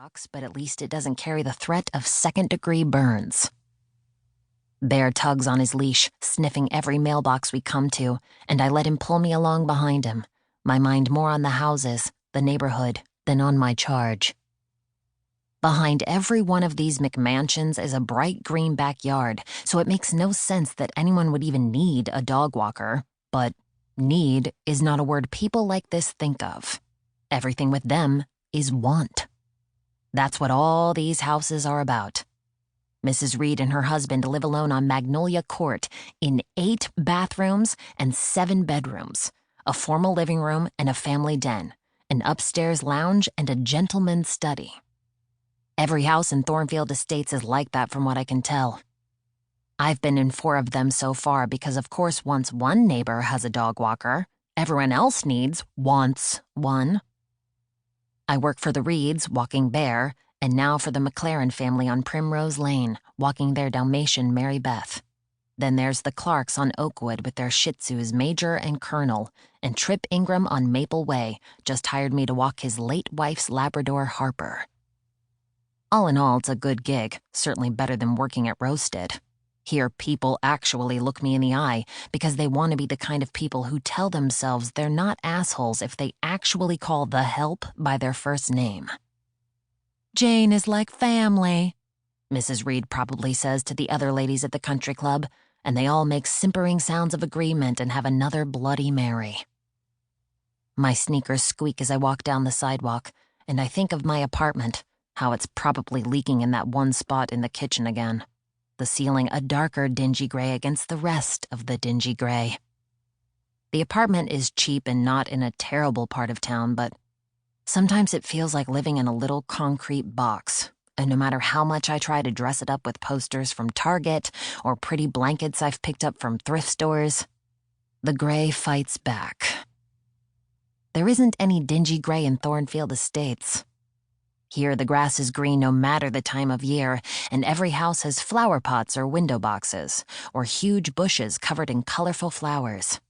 sucks, but at least it doesn't carry the threat of second-degree burns. Bear tugs on his leash, sniffing every mailbox we come to, and I let him pull me along behind him, my mind more on the houses, the neighborhood, than on my charge. Behind every one of these McMansions is a bright green backyard, so it makes no sense that anyone would even need a dog walker. But need is not a word people like this think of. Everything with them is want. That's what all these houses are about. Mrs. Reed and her husband live alone on Magnolia Court in 8 bathrooms and 7 bedrooms, a formal living room and a family den, an upstairs lounge and a gentleman's study. Every house in Thornfield Estates is like that from what I can tell. I've been in 4 of them so far because of course once one neighbor has a dog walker, everyone else wants one. I work for the Reeds, walking Bear, and now for the McLaren family on Primrose Lane, walking their Dalmatian Mary Beth. Then there's the Clarks on Oakwood with their Shih Tzus Major and Colonel, and Trip Ingram on Maple Way just hired me to walk his late wife's Labrador Harper. All in all, it's a good gig, certainly better than working at Roasted. Here, people actually look me in the eye because they want to be the kind of people who tell themselves they're not assholes if they actually call the help by their first name. "Jane is like family," Mrs. Reed probably says to the other ladies at the country club, and they all make simpering sounds of agreement and have another Bloody Mary. My sneakers squeak as I walk down the sidewalk, and I think of my apartment, how it's probably leaking in that one spot in the kitchen again. The ceiling a darker dingy gray against the rest of the dingy gray. The apartment is cheap and not in a terrible part of town, but sometimes it feels like living in a little concrete box, and no matter how much I try to dress it up with posters from Target or pretty blankets I've picked up from thrift stores, the gray fights back. There isn't any dingy gray in Thornfield Estates. Here, the grass is green no matter the time of year, and every house has flower pots or window boxes, or huge bushes covered in colorful flowers.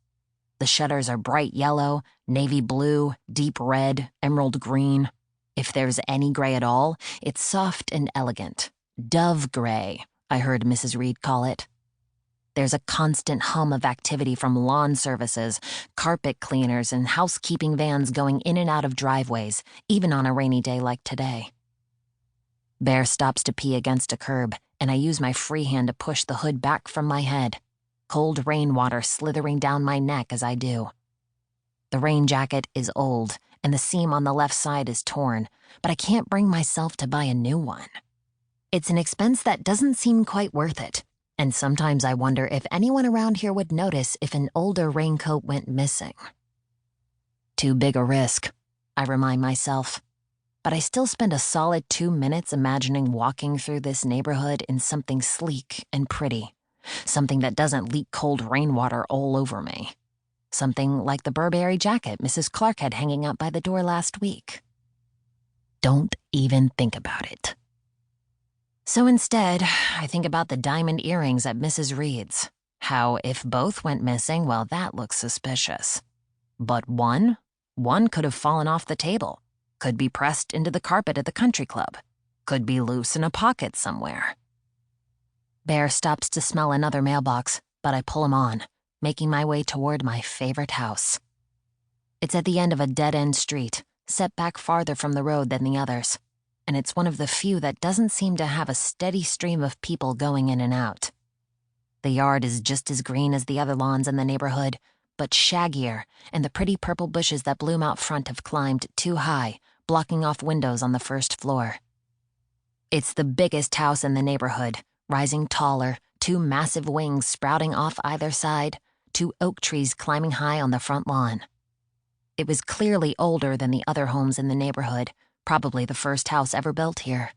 The shutters are bright yellow, navy blue, deep red, emerald green. If there's any gray at all, it's soft and elegant. Dove gray, I heard Mrs. Reed call it. There's a constant hum of activity from lawn services, carpet cleaners, and housekeeping vans going in and out of driveways, even on a rainy day like today. Bear stops to pee against a curb, and I use my free hand to push the hood back from my head, cold rainwater slithering down my neck as I do. The rain jacket is old, and the seam on the left side is torn, but I can't bring myself to buy a new one. It's an expense that doesn't seem quite worth it. And sometimes I wonder if anyone around here would notice if an older raincoat went missing. Too big a risk, I remind myself. But I still spend a solid 2 minutes imagining walking through this neighborhood in something sleek and pretty. Something that doesn't leak cold rainwater all over me. Something like the Burberry jacket Mrs. Clark had hanging up by the door last week. Don't even think about it. So instead, I think about the diamond earrings at Mrs. Reed's. How, if both went missing, well, that looks suspicious. But one could have fallen off the table, could be pressed into the carpet at the country club, could be loose in a pocket somewhere. Bear stops to smell another mailbox, but I pull him on, making my way toward my favorite house. It's at the end of a dead-end street, set back farther from the road than the others. And it's one of the few that doesn't seem to have a steady stream of people going in and out. The yard is just as green as the other lawns in the neighborhood, but shaggier, and the pretty purple bushes that bloom out front have climbed too high, blocking off windows on the first floor. It's the biggest house in the neighborhood, rising taller, 2 massive wings sprouting off either side, 2 oak trees climbing high on the front lawn. It was clearly older than the other homes in the neighborhood, probably the first house ever built here.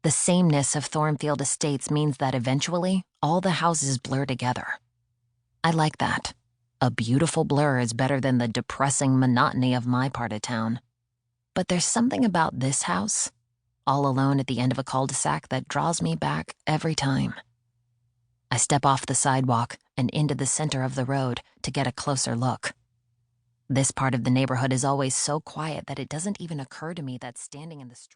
The sameness of Thornfield Estates means that eventually, all the houses blur together. I like that. A beautiful blur is better than the depressing monotony of my part of town. But there's something about this house, all alone at the end of a cul-de-sac, that draws me back every time. I step off the sidewalk and into the center of the road to get a closer look. This part of the neighborhood is always so quiet that it doesn't even occur to me that standing in the street